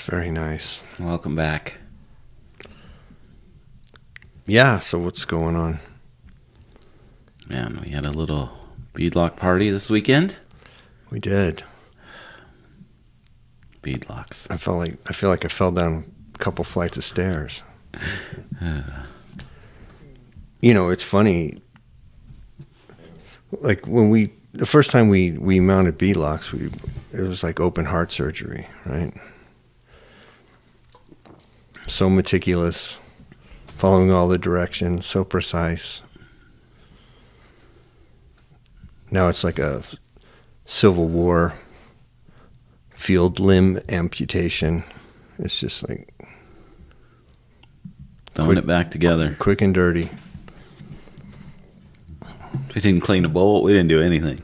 very nice. Welcome back. Yeah, so what's going on? Man, we had a little beadlock party this weekend. We did. Beadlocks. I feel like I fell down a couple flights of stairs. You know, it's funny. Like the first time we mounted beadlocks, it was like open heart surgery, right? So meticulous, following all the directions, so precise. Now it's like a Civil War field limb amputation. It's just like throwing it back together. Quick and dirty. We didn't clean a bolt. We didn't do anything.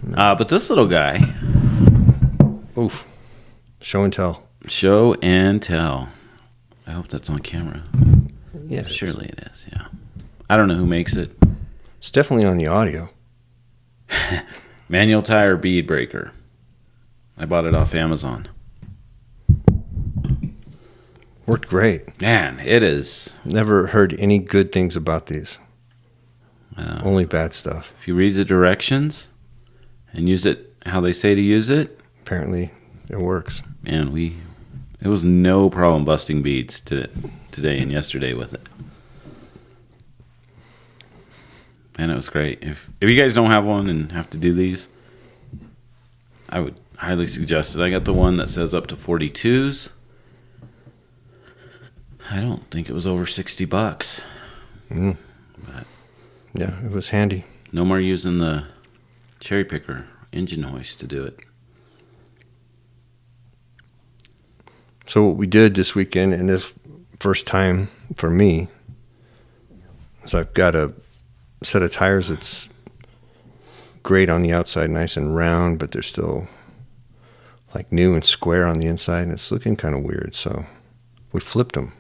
No. But this little guy. Oof. Show and tell. Show and tell. I hope that's on camera. Yeah. Surely it is, yeah. I don't know who makes it. It's definitely on the audio. Manual tire bead breaker. I bought it off Amazon. Worked great. Man, it is. Never heard any good things about these. Only bad stuff. If you read the directions and use it how they say to use it, apparently it works. Man, it was no problem busting beads today and yesterday with it. And it was great. If you guys don't have one and have to do these, I would highly suggest it. I got the one that says up to 42s. I don't think it was over $60. But yeah, it was handy. No more using the cherry picker engine hoist to do it. So what we did this weekend, and this first time for me, is I've got a set of tires that's great on the outside, nice and round, but they're still like new and square on the inside, and it's looking kind of weird. So we flipped them.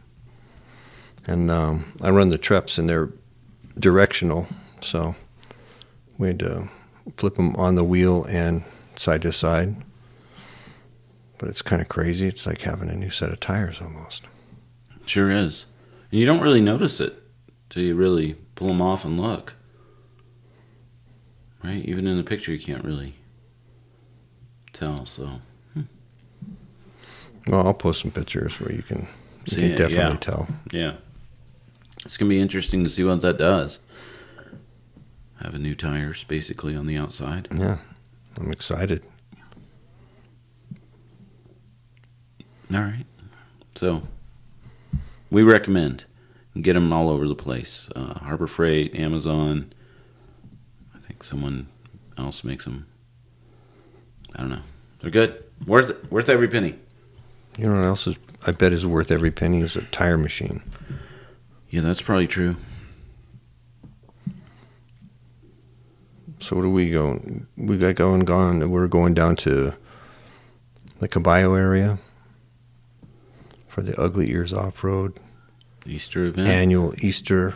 And I run the Treps, and they're directional, so we had to flip them on the wheel and side to side. But it's kind of crazy. It's like having a new set of tires almost. Sure is. And you don't really notice it till you really pull them off and look. Right? Even in the picture, you can't really tell. So, Well, I'll post some pictures where you can definitely tell. Yeah. It's going to be interesting to see what that does. Having new tires basically on the outside. Yeah. I'm excited. All right. So, we recommend. Get them all over the place. Harbor Freight, Amazon. I think someone else makes them. I don't know. They're good. Worth every penny. You know what else I bet is worth every penny is a tire machine. Yeah, that's probably true. So what do we go? We got gone. We're going down to the Caballo area for the Ugly Ears Offroad Easter event. Annual Easter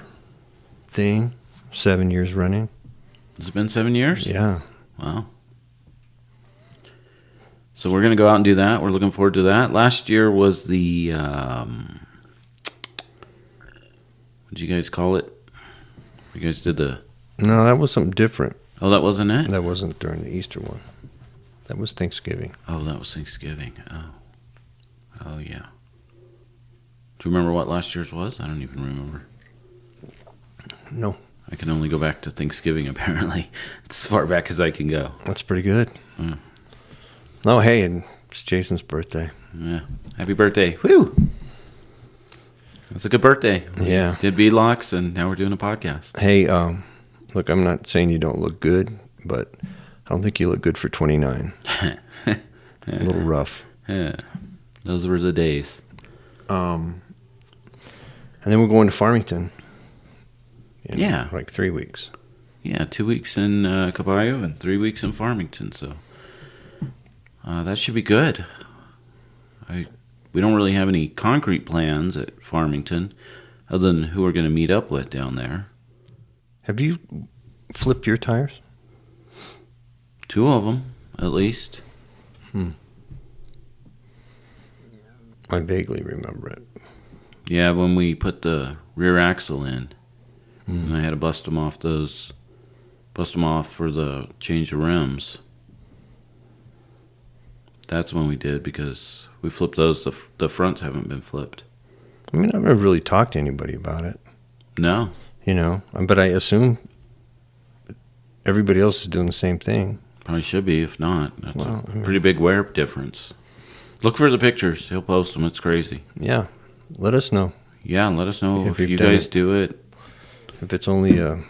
thing. 7 years running. Has it been 7 years? Yeah. Wow. So we're going to go out and do that. We're looking forward to that. Last year was the, what did you guys call it? You guys did the... No, that was something different. Oh, that wasn't it? That wasn't during the Easter one. That was Thanksgiving. Oh, that was Thanksgiving. Oh, yeah. Do you remember what last year's was? I don't even remember. No. I can only go back to Thanksgiving, apparently. It's as far back as I can go. That's pretty good. Oh, hey, and it's Jason's birthday. Yeah. Happy birthday. Woo! It was a good birthday. Yeah. Did beadlocks, and now we're doing a podcast. Hey, look, I'm not saying you don't look good, but I don't think you look good for 29. A little rough. Yeah. Those were the days. And then we're going to Farmington. In like 3 weeks. Yeah, 2 weeks in Caballo and 3 weeks in Farmington. So that should be good. We don't really have any concrete plans at Farmington other than who we're going to meet up with down there. Have you flipped your tires? 2 of them, at least. I vaguely remember it. Yeah, when we put the rear axle in, and I had to bust them off for the change of rims. That's when we did, because we flipped those. The fronts haven't been flipped. I mean, I've never really talked to anybody about it. No. But I assume everybody else is doing the same thing. Probably should be, if not. That's a pretty big wear difference. Look for the pictures. He'll post them. It's crazy. Yeah. Let us know. Yeah, let us know if you've you done guys it. do it. If it's only a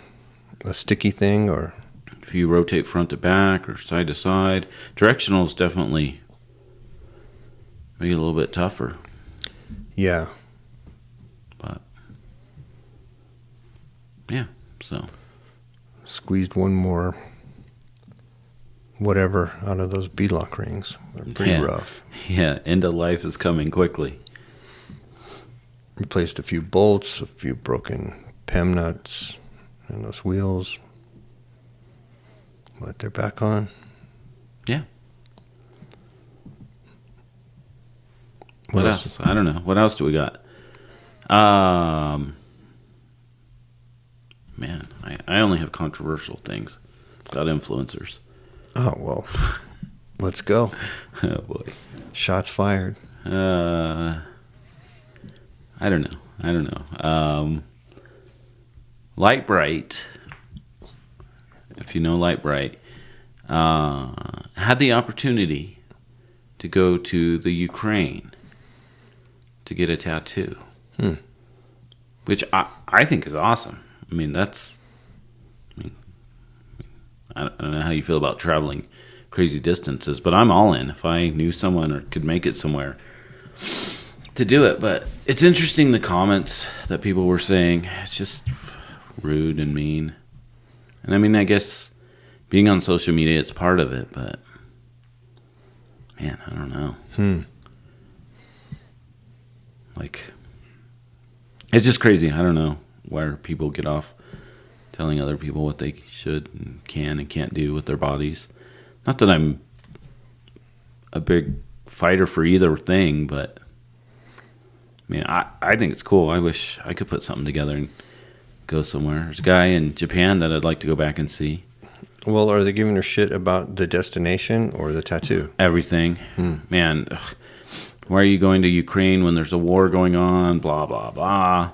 sticky thing, or if you rotate front to back or side to side. Directional is definitely maybe a little bit tougher. Yeah. But yeah, so squeezed one more whatever out of those beadlock rings. They're pretty rough. Yeah, end of life is coming quickly. Replaced a few bolts, a few broken PEM nuts, and those wheels. But they're back on. Yeah. What else? I don't know. What else do we got? Man, I only have controversial things about influencers. Oh, well, let's go. Oh, boy. Shots fired. I don't know. Lite Brite, if you know Lite Brite, had the opportunity to go to the Ukraine to get a tattoo, which I think is awesome. I mean, I don't know how you feel about traveling crazy distances, but I'm all in if I knew someone or could make it somewhere to do it. But it's interesting, the comments that people were saying. It's just rude and mean. And I mean, I guess being on social media, it's part of it, but man, I don't know. Like, it's just crazy. I don't know where people get off telling other people what they should and can and can't do with their bodies. Not that I'm a big fighter for either thing, but I mean, I think it's cool. I wish I could put something together and go somewhere. There's a guy in Japan that I'd like to go back and see. Well, are they giving her shit about the destination or the tattoo? Everything. Man, why are you going to Ukraine when there's a war going on? Blah, blah, blah.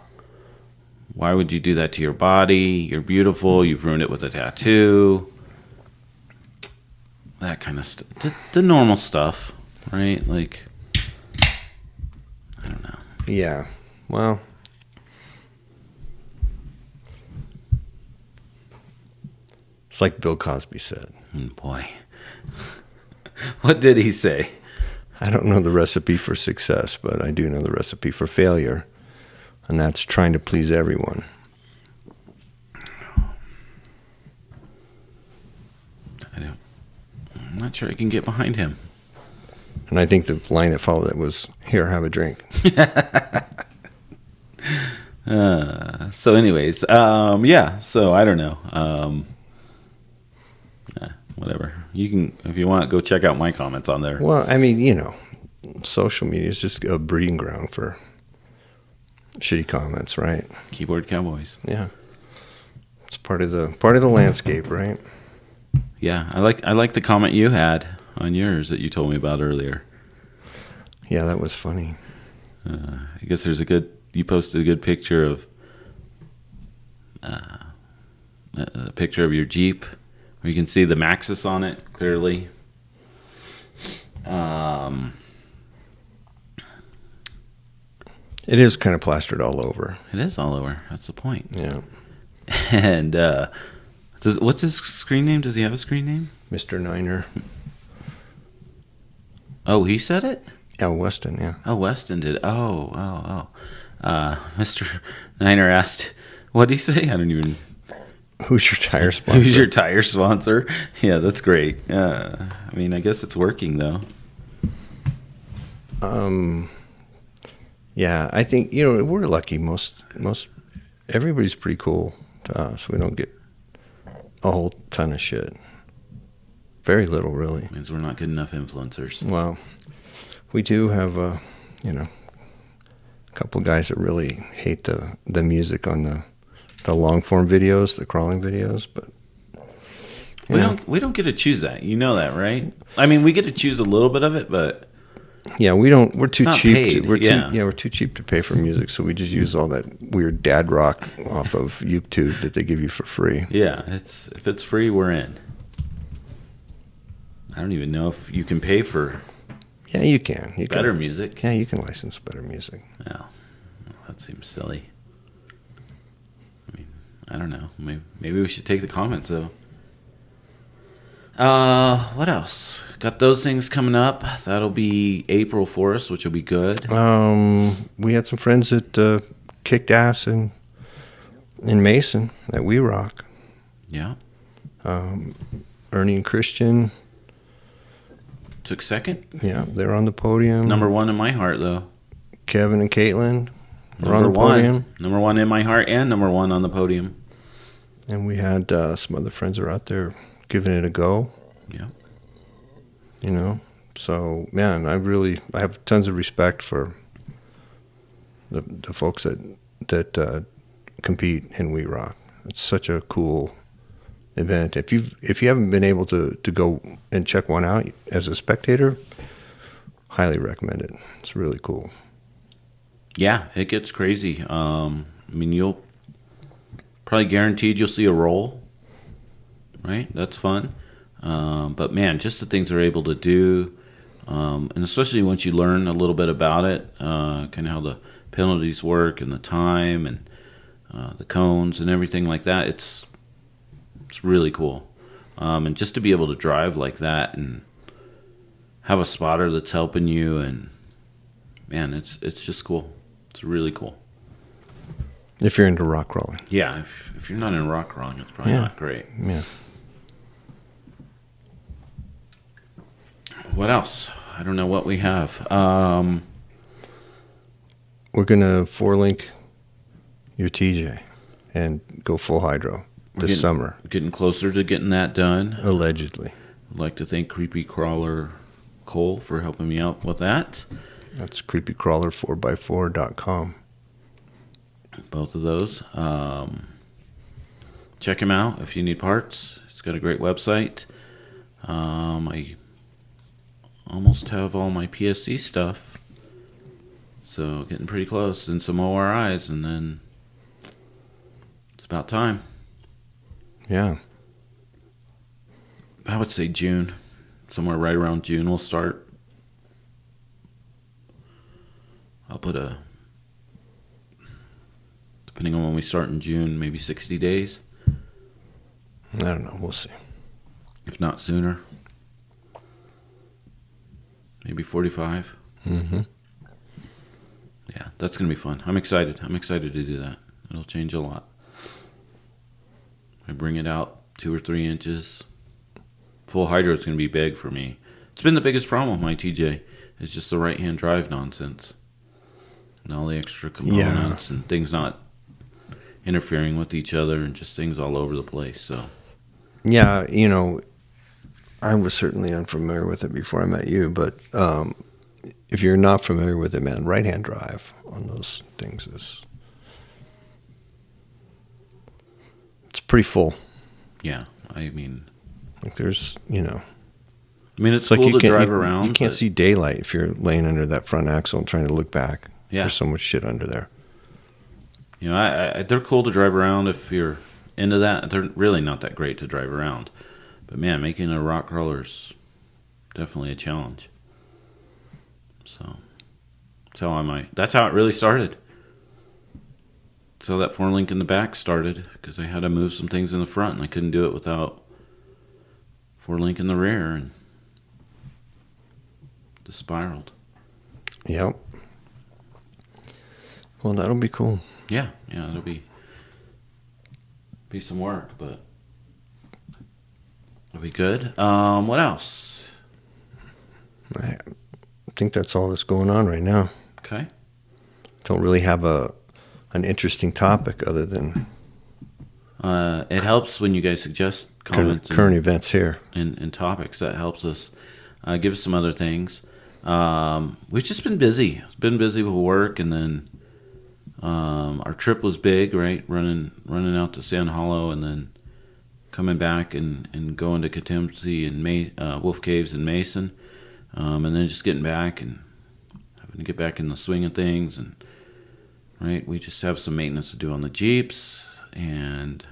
Why would you do that to your body? You're beautiful. You've ruined it with a tattoo. That kind of stuff. The normal stuff, right? Like, I don't know. Yeah. Well, it's like Bill Cosby said. Boy. What did he say? I don't know the recipe for success, but I do know the recipe for failure. And that's trying to please everyone. I'm not sure I can get behind him. And I think the line that followed it was, "Here, have a drink." So anyways, yeah, so I don't know. Whatever. You can, if you want, go check out my comments on there. Well, I mean, social media is just a breeding ground for shitty comments, right? Keyboard cowboys. Yeah. It's part of the landscape, right? Yeah, I like the comment you had on yours that you told me about earlier. Yeah, that was funny. I guess you posted a good picture of a picture of your Jeep where you can see the Maxxis on it clearly. It is kind of plastered all over. It is all over. That's the point. Yeah. And what's his screen name? Does he have a screen name? Mr. Niner. Oh, he said it? Yeah, Weston, yeah. Oh, Weston did. Oh. Mr. Niner asked, what did he say? I don't even... Who's your tire sponsor? Who's your tire sponsor? Yeah, that's great. I mean, I guess it's working, though. Yeah, I think, we're lucky. Most everybody's pretty cool to us. We don't get a whole ton of shit. Very little, really. Means we're not good enough influencers. Well, we do have you know, a couple guys that really hate the music on the long form videos, the crawling videos, but we don't get to choose that. You know that, right? I mean, we get to choose a little bit of it, but yeah, we don't. We're too not cheap. paid, We're too cheap to pay for music, so we just use all that weird dad rock off of YouTube that they give you for free. yeah, if it's free, we're in. I don't even know if you can pay for Yeah, you can. better music. Yeah, you can license better music. Yeah, well, that seems silly. I mean, I don't know. Maybe we should take the comments though. What else? Got those things coming up. That'll be April for us, which will be good. We had some friends that kicked ass in Mason at We Rock. Yeah. Ernie and Christian. Took second. Yeah, they're on the podium. Number one in my heart, though. Kevin and Caitlin were on the podium. Number one in my heart and number one on the podium. And we had some other friends that were out there giving it a go. Yeah. You know, so man, I have tons of respect for the folks that compete in We Rock. It's such a cool event. If you haven't been able to go and check one out as a spectator, highly recommend it. It's really cool. Yeah, it gets crazy. I mean, you'll probably guaranteed you'll see a roll, right? That's fun. But man, just the things they're able to do, and especially once you learn a little bit about it, kind of how the penalties work and the time and the cones and everything like that, it's really cool. And just to be able to drive like that and have a spotter that's helping you, and man, it's just cool. It's really cool. If you're into rock crawling. Yeah, if you're not in rock crawling, it's probably not great. Yeah. What else? I don't know what we have. We're going to 4-link your TJ and go full hydro this summer. Getting closer to getting that done. Allegedly. I'd like to thank Creepy Crawler Cole for helping me out with that. That's creepycrawler4x4.com. Both of those. Check him out if you need parts. He's got a great website. I almost have all my PSC stuff. So getting pretty close. And some ORIs, and then it's about time. Yeah. I would say June. Somewhere right around June we'll start. I'll put depending on when we start in June, maybe 60 days. I don't know. We'll see. If not sooner. Maybe 45. Mm-hmm. Yeah, that's going to be fun. I'm excited. I'm excited to do that. It'll change a lot. I bring it out 2 or 3 inches. Full hydro is going to be big for me. It's been the biggest problem with my TJ. Is just the right-hand drive nonsense. And all the extra components and things not interfering with each other and just things all over the place. So, yeah, you know, I was certainly unfamiliar with it before I met you, but if you're not familiar with it, man, right-hand drive on those things it's pretty full. Yeah, I mean, like there's, you know, it's cool like to drive around. You can't see daylight if you're laying under that front axle and trying to look back. Yeah. There's so much shit under there. You know, they're cool to drive around if you're into that. They're really not that great to drive around. But man, making a rock crawler's definitely a challenge. So that's how it really started. So that 4-link in the back started because I had to move some things in the front, and I couldn't do it without 4-link in the rear, and just spiraled. Yep. Well, that'll be cool. Yeah, it'll be some work, but it'll be good. What else? I think that's all that's going on right now. Okay. Don't really have an interesting topic other than it helps when you guys suggest comments current events here and topics. That helps us give us some other things. We've just been busy. Been busy with work, and then our trip was big, right? Running out to Sand Hollow, and then coming back and going to Katimsi and Wolf Caves and Mason, and then just getting back and having to get back in the swing of things. And right, we just have some maintenance to do on the Jeeps, and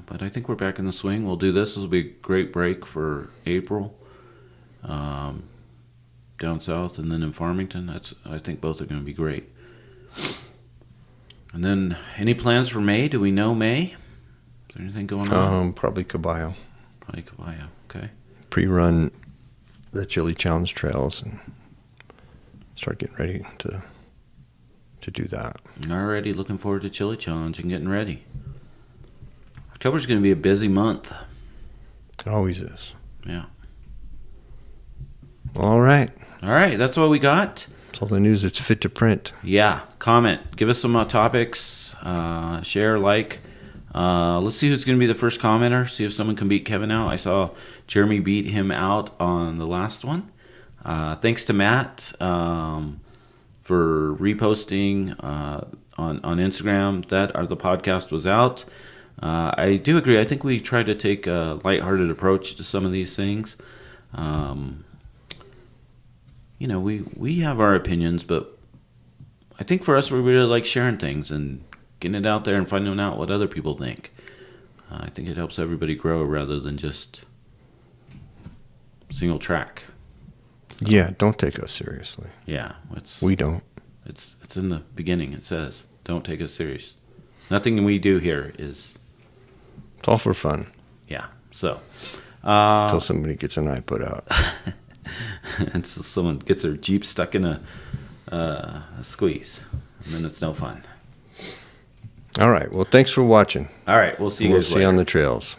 but I think we're back in the swing. We'll do this. This will be a great break for April. Down south and then in Farmington. I think both are going to be great. And then any plans for May? Do we know May? Is there anything going on? Probably Caballo. Probably Caballo. Okay. Pre-run the Chili Challenge trails and start getting ready to do that. Alrighty, looking forward to Chili Challenge and getting ready. October's going to be a busy month. It always is. Yeah. All right. All right, that's what we got. That's all the news that's fit to print. Yeah, comment. Give us some topics. Share, like. Let's see who's going to be the first commenter. See if someone can beat Kevin out. I saw Jeremy beat him out on the last one. Thanks to Matt for reposting on Instagram that the podcast was out. I do agree. I think we try to take a lighthearted approach to some of these things. We have our opinions, but I think for us, we really like sharing things and getting it out there and finding out what other people think. I think it helps everybody grow rather than just single track. So, yeah, don't take us seriously. Yeah, we don't. It's in the beginning. It says, "Don't take us serious." Nothing we do here is. It's all for fun. Yeah. So. Until somebody gets an eye put out. And so someone gets their Jeep stuck in a squeeze, and then it's no fun. All right. Well, thanks for watching. All right. We'll see you guys later. We'll see you on the trails.